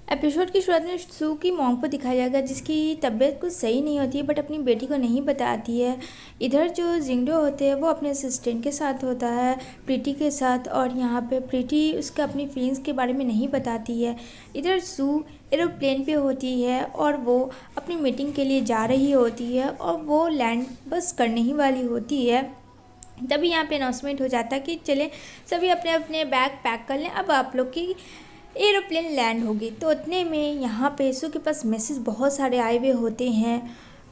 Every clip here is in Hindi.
एपिसोड की शुरुआत में सू की मॉम को दिखाया जाएगा जिसकी तबीयत कुछ सही नहीं होती है बट अपनी बेटी को नहीं बताती है। इधर जो जिंगडो होते हैं वो अपने असिस्टेंट के साथ होता है, प्रीति के साथ, और यहाँ पे प्रीति उसका अपनी फीलिंग्स के बारे में नहीं बताती है। इधर सू एरोप्लेन पे होती है और वो अपनी मीटिंग के लिए जा रही होती है और वो लैंड बस करने ही वाली होती है। तभी यहाँ पे अनाउंसमेंट हो जाता है कि चले सभी अपने अपने बैग पैक कर लें, अब आप लोग की एरोप्लेन लैंड होगी। तो उतने में यहाँ पे सू के पास मैसेज बहुत सारे आए हुए होते हैं,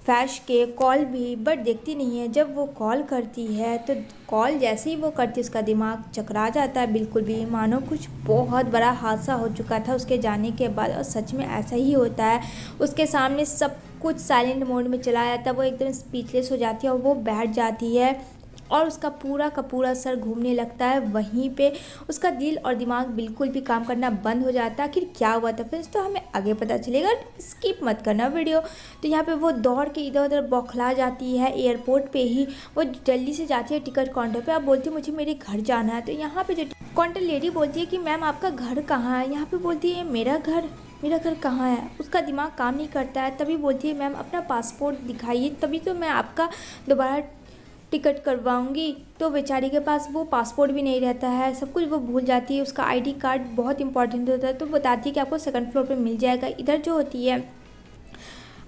फैश के कॉल भी, बट देखती नहीं है। जब वो कॉल करती है तो कॉल जैसे ही वो करती है उसका दिमाग चकरा जाता है, बिल्कुल भी मानो कुछ बहुत बड़ा हादसा हो चुका था उसके जाने के बाद। और सच में ऐसा ही होता है, उसके सामने सब कुछ साइलेंट मोड में चला जाता है, वो एकदम स्पीचलेस हो जाती है और वो बैठ जाती है और उसका पूरा का पूरा सर घूमने लगता है। वहीं पे उसका दिल और दिमाग बिल्कुल भी काम करना बंद हो जाता है। आखिर क्या हुआ था फिर तो हमें आगे पता चलेगा, स्किप मत करना वीडियो। तो यहाँ पे वो दौड़ के इधर उधर बौखला जाती है। एयरपोर्ट पे ही वो जल्दी से जाती है टिकट काउंटर पे, अब बोलती है मुझे मेरे घर जाना है। तो यहाँ पे जो काउंटर लेडी बोलती है कि मैम आपका घर कहाँ है। यहाँ पे बोलती है मेरा घर कहाँ है। उसका दिमाग काम नहीं करता है। तभी बोलती है मैम अपना पासपोर्ट दिखाइए, तभी तो मैं आपका दोबारा टिकट करवाऊंगी। तो बेचारी के पास वो पासपोर्ट भी नहीं रहता है, सब कुछ वो भूल जाती है। उसका आईडी कार्ड बहुत इंपॉर्टेंट होता है, तो बताती है कि आपको सेकंड फ्लोर पे मिल जाएगा। इधर जो होती है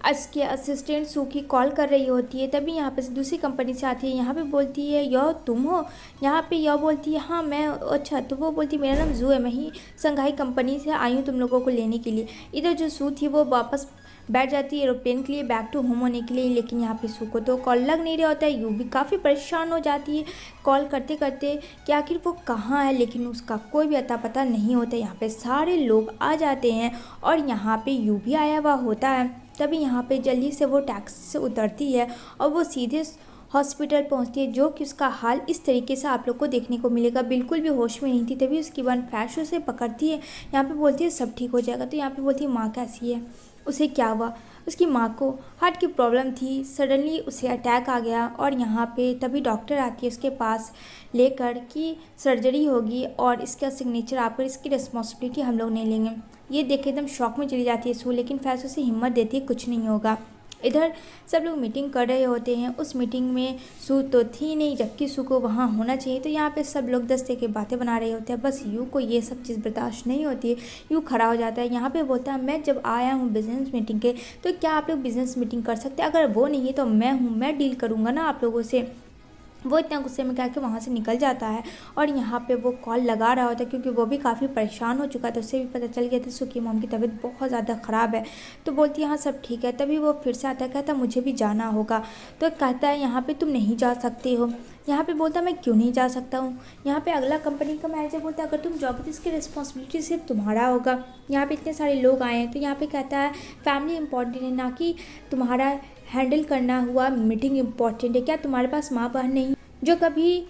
उसके असिस्टेंट सू की कॉल कर रही होती है, तभी यहाँ पे दूसरी कंपनी से आती है। यहाँ पे बोलती है यो तुम हो। यहाँ पे यो बोलती है हाँ मैं। अच्छा, तो वो बोलती है मेरा नाम जू है, मैं ही संघाई कंपनी से आई हूँ तुम लोगों को लेने के लिए। इधर जो सू थी वो वापस बैठ जाती है एरोप्लेन के लिए बैक टू होम होने के लिए, लेकिन यहाँ पे सू को तो कॉल लग नहीं रहा होता है। यू भी काफ़ी परेशान हो जाती है कॉल करते करते कि आखिर वो कहाँ है, लेकिन उसका कोई भी अता पता नहीं होता। यहाँ पे सारे लोग आ जाते हैं और यहाँ पे यू भी आया हुआ होता है। तभी यहाँ पे जल्दी से वो टैक्सी से उतरती है और वो सीधे हॉस्पिटल पहुँचती है, जो कि उसका हाल इस तरीके से आप लोग को देखने को मिलेगा, बिल्कुल भी होश में नहीं थी। तभी उसकी वन फैश उसे पकड़ती है, यहाँ पे बोलती है सब ठीक हो जाएगा। तो यहाँ पे बोलती है माँ कैसी है, उसे क्या हुआ। उसकी माँ को हार्ट की प्रॉब्लम थी, सडनली उसे अटैक आ गया। और यहाँ पे तभी डॉक्टर आती है उसके पास लेकर कि सर्जरी होगी और इसका सिग्नेचर आपको, इसकी रिस्पॉन्सिबिलिटी हम लोग नहीं लेंगे। ये देख के एकदम शॉक में चली जाती है सू, लेकिन फैसलों से हिम्मत देती है कुछ नहीं होगा। इधर सब लोग मीटिंग कर रहे होते हैं। उस मीटिंग में सू तो थी नहीं, जबकि सू को वहाँ होना चाहिए। तो यहाँ पे सब लोग दस्ते की बातें बना रहे होते हैं, बस यू को ये सब चीज़ बर्दाश्त नहीं होती है। यू खड़ा हो जाता है, यहाँ पे बोलता है मैं जब आया हूँ बिजनेस मीटिंग के, तो क्या आप लोग बिजनेस मीटिंग कर सकते हैं, अगर वो नहीं है तो मैं हूँ, मैं डील करूँगा ना आप लोगों से। वो इतना गुस्से में कह के वहाँ से निकल जाता है। और यहाँ पे वो कॉल लगा रहा होता है क्योंकि वो भी काफ़ी परेशान हो चुका था, उससे भी पता चल गया था सू की मॉम की तबीयत बहुत ज़्यादा ख़राब है। तो बोलती है हाँ सब ठीक है। तभी वो फिर से आता है, कहता मुझे भी जाना होगा। तो कहता है यहाँ पे तुम नहीं जा सकते हो। यहाँ पे बोलता मैं क्यों नहीं जा सकता हूँ। यहाँ पे अगला कंपनी का मैनेजर बोलता है अगर तुम जाओगे तो इसकी रिस्पॉन्सिबिलिटी सिर्फ तुम्हारा होगा। यहाँ पे इतने सारे लोग आए हैं। तो यहाँ पे कहता है फैमिली इंपॉर्टेंट है, ना कि तुम्हारा हैंडल करना हुआ मीटिंग इंपॉर्टेंट है। क्या तुम्हारे पास माँ बहन नहीं जो कभी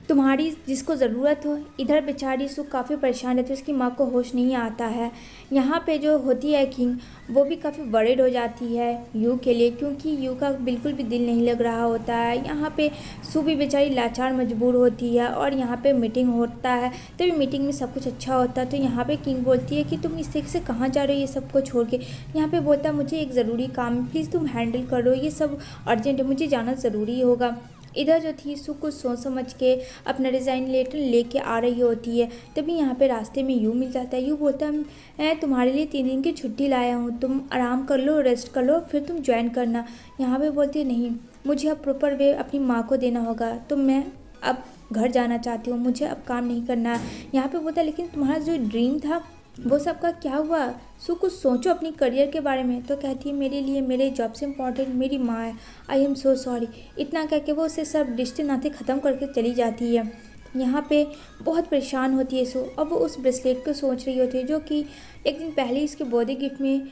तुम्हारी जिसको ज़रूरत हो। इधर बेचारी सू काफ़ी परेशान रहती है, उसकी माँ को होश नहीं आता है। यहाँ पे जो होती है किंग, वो भी काफ़ी वरीड हो जाती है यू के लिए, क्योंकि यू का बिल्कुल भी दिल नहीं लग रहा होता है। यहाँ पे सू भी बेचारी लाचार मजबूर होती है और यहाँ पे मीटिंग होता है। तभी मीटिंग में सब कुछ अच्छा होता है। तो यहाँ पे किंग बोलती है कि तुम इस तरीके से कहाँ जा रहे हो ये सबको छोड़ के। यहाँ पे बोलता है मुझे एक ज़रूरी काम है, प्लीज़ तुम हैंडल करो, ये सब अर्जेंट है, मुझे जाना ज़रूरी होगा। इधर जो थी सू कुछ सोच समझ के अपना रिज़ाइन लेटर लेके आ रही होती है। तभी यहाँ पे रास्ते में यू मिल जाता है। यू बोलता है मैं तुम्हारे लिए 3 दिन की छुट्टी लाया हूँ, तुम आराम कर लो, रेस्ट कर लो, फिर तुम ज्वाइन करना। यहाँ पे बोलती है नहीं, मुझे अब प्रॉपर वे अपनी माँ को देना होगा, तो मैं अब घर जाना चाहती हूँ, मुझे अब काम नहीं करना। यहाँ पे बोलता है लेकिन तुम्हारा जो ड्रीम था वो सबका क्या हुआ। सो कुछ सोचो अपनी करियर के बारे में। तो कहती है मेरे लिए मेरे जॉब से इम्पॉर्टेंट मेरी माँ है, आई एम सो सॉरी। इतना कह के वो उसे सब रिश्ते नाते ख़त्म करके चली जाती है। यहाँ पे बहुत परेशान होती है सो। अब वो उस ब्रेसलेट को सोच रही होती है जो कि एक दिन पहले इसके बर्थडे गिफ्ट में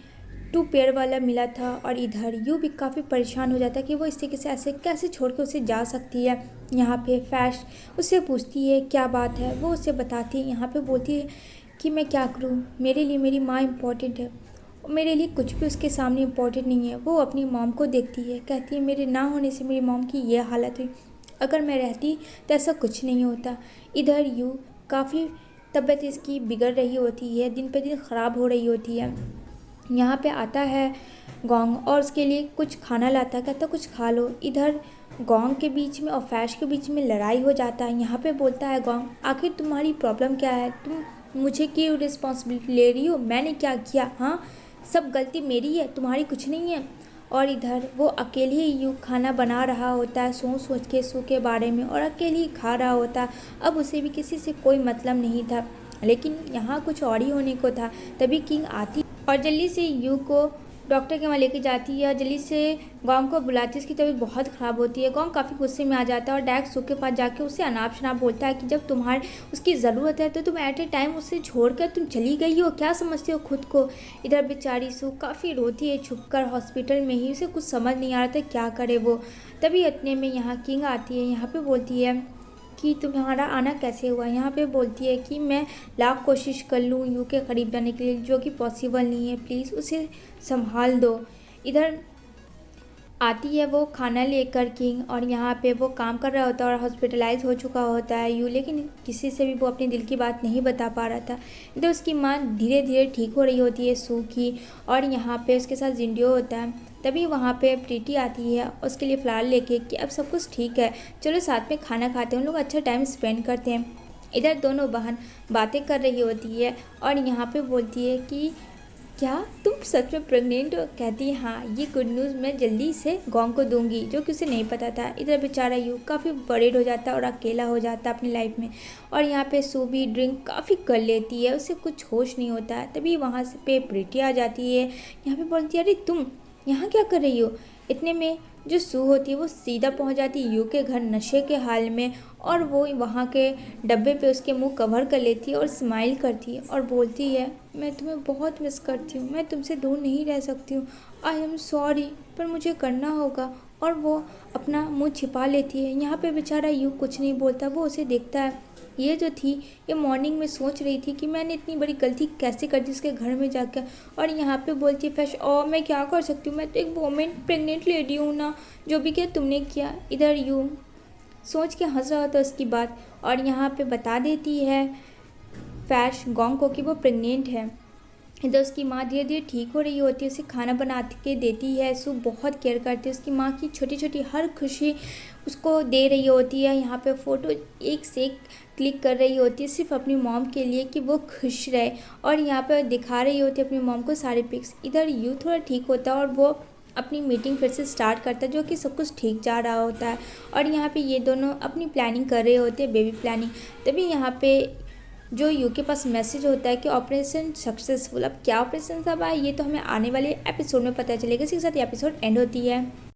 2 पेयर वाला मिला था। और इधर यू भी काफ़ी परेशान हो जाता है कि वो इस तरीके से ऐसे कैसे छोड़ के उसे जा सकती है। यहाँ पे फैश उससे पूछती है क्या बात है, वो उसे बताती है। यहाँ पे बोलती है कि मैं क्या करूँ, मेरे लिए मेरी माँ इम्पॉर्टेंट है, मेरे लिए कुछ भी उसके सामने इम्पॉर्टेंट नहीं है। वो अपनी मॉम को देखती है, कहती है मेरे ना होने से मेरी मॉम की ये हालत हुई, अगर मैं रहती तो ऐसा कुछ नहीं होता। इधर यू काफ़ी तबीयत इसकी बिगड़ रही होती है, दिन पे दिन ख़राब हो रही होती है। यहाँ पे आता है गोंग और उसके लिए कुछ खाना लाता है, कहता कुछ खा लो। इधर गोंग के बीच में और फैश के बीच में लड़ाई हो जाता है। यहाँ पे बोलता है गोंग, आखिर तुम्हारी प्रॉब्लम क्या है? तुम मुझे क्यों रिस्पॉन्सिबिलिटी ले रही हो? मैंने क्या किया? हाँ, सब गलती मेरी है, तुम्हारी कुछ नहीं है। और इधर वो अकेले ही यूँ खाना बना रहा होता है, सोच सोच के सू के बारे में, और अकेले ही खा रहा होता। अब उसे भी किसी से कोई मतलब नहीं था, लेकिन यहाँ कुछ और ही होने को था। तभी किंग आती और जल्दी से यू को डॉक्टर के वहाँ लेके जाती है, जल्दी से गोंग को बुलाती है। उसकी तबीयत बहुत ख़राब होती है। गोंग काफ़ी गुस्से में आ जाता है और डायरेक्ट सू के पास जाके उससे अनाप शनाप बोलता है कि जब तुम्हारे उसकी ज़रूरत है तो तुम एट ए टाइम उससे छोड़कर तुम चली गई हो, क्या समझते हो खुद को? इधर बेचारी सू काफ़ी रोती है छुपकर हॉस्पिटल में ही, उसे कुछ समझ नहीं आ रहा था क्या करे वो। तभी इतने में यहाँ किंग आती है। यहाँ पे बोलती है कि तुम्हारा आना कैसे हुआ? यहाँ पे बोलती है कि मैं लाख कोशिश कर लूँ यू के करीब जाने के लिए, जो कि पॉसिबल नहीं है, प्लीज़ उसे संभाल दो। इधर आती है वो खाना लेकर किंग, और यहाँ पे वो काम कर रहा होता है और हॉस्पिटलाइज हो चुका होता है यू, लेकिन किसी से भी वो अपने दिल की बात नहीं बता पा रहा था। इधर उसकी माँ धीरे धीरे ठीक हो रही होती है सू की, और यहाँ पे उसके साथ जिंडियो होता है। तभी वहाँ पे प्रीति आती है उसके लिए फ्लावर लेके कि अब सब कुछ ठीक है, चलो साथ में खाना खाते हैं, हम लोग अच्छा टाइम स्पेंड करते हैं। इधर दोनों बहन बातें कर रही होती है और यहाँ पे बोलती है कि क्या तुम सच में प्रेग्नेंट हो? कहती है हाँ, ये गुड न्यूज़ मैं जल्दी से गोंग को दूंगी, जो कि उसे नहीं पता था। इधर बेचारा यू काफ़ी वरीड हो जाता है और अकेला हो जाता है अपनी लाइफ में। और यहाँ पे सू भी ड्रिंक काफ़ी कर लेती है, उसे कुछ होश नहीं होता है। तभी वहाँ से पे प्रीति आ जाती है। यहाँ पे बोलती है अरे तुम यहाँ क्या कर रही हो? इतने में जो सू होती है वो सीधा पहुंच जाती है यू के घर नशे के हाल में, और वो वहाँ के डब्बे पे उसके मुंह कवर कर लेती है और स्माइल करती है और बोलती है मैं तुम्हें बहुत मिस करती हूँ, मैं तुमसे दूर नहीं रह सकती हूँ, आई एम सॉरी, पर मुझे करना होगा। और वो अपना मुंह छिपा लेती है। यहाँ पे बेचारा यू कुछ नहीं बोलता, वो उसे देखता है। ये जो थी ये मॉर्निंग में सोच रही थी कि मैंने इतनी बड़ी गलती कैसे कर दी उसके घर में जाकर, और यहाँ पे बोलती है फैश और मैं क्या कर सकती हूँ, मैं तो एक वोमेन प्रेग्नेंट लेडी हूँ ना, जो भी किया तुमने किया। इधर यू सोच के हंस रहा था उसकी बात, और यहाँ पे बता देती है फैश गोंग को कि वो प्रेग्नेंट है। इधर उसकी माँ धीरे धीरे ठीक हो रही होती है, उसे खाना बना के देती है। सू बहुत केयर करती है उसकी माँ की, छोटी छोटी हर खुशी उसको दे रही होती है। यहाँ पे फ़ोटो एक से एक क्लिक कर रही होती है सिर्फ अपनी मॉम के लिए कि वो खुश रहे, और यहाँ पे दिखा रही होती है अपनी मॉम को सारे पिक्स। इधर यू थोड़ा ठीक होता है और वो अपनी मीटिंग फिर से स्टार्ट करता है, जो कि सब कुछ ठीक जा रहा होता है। और यहाँ पे ये दोनों अपनी प्लानिंग कर रहे होते हैं, बेबी प्लानिंग। तभी यहाँ पे जो यू के पास मैसेज होता है कि ऑपरेशन सक्सेसफुल। अब क्या ऑपरेशन सब आए ये तो हमें आने वाले एपिसोड में पता चलेगा। इसी के साथ ये एपिसोड एंड होती है।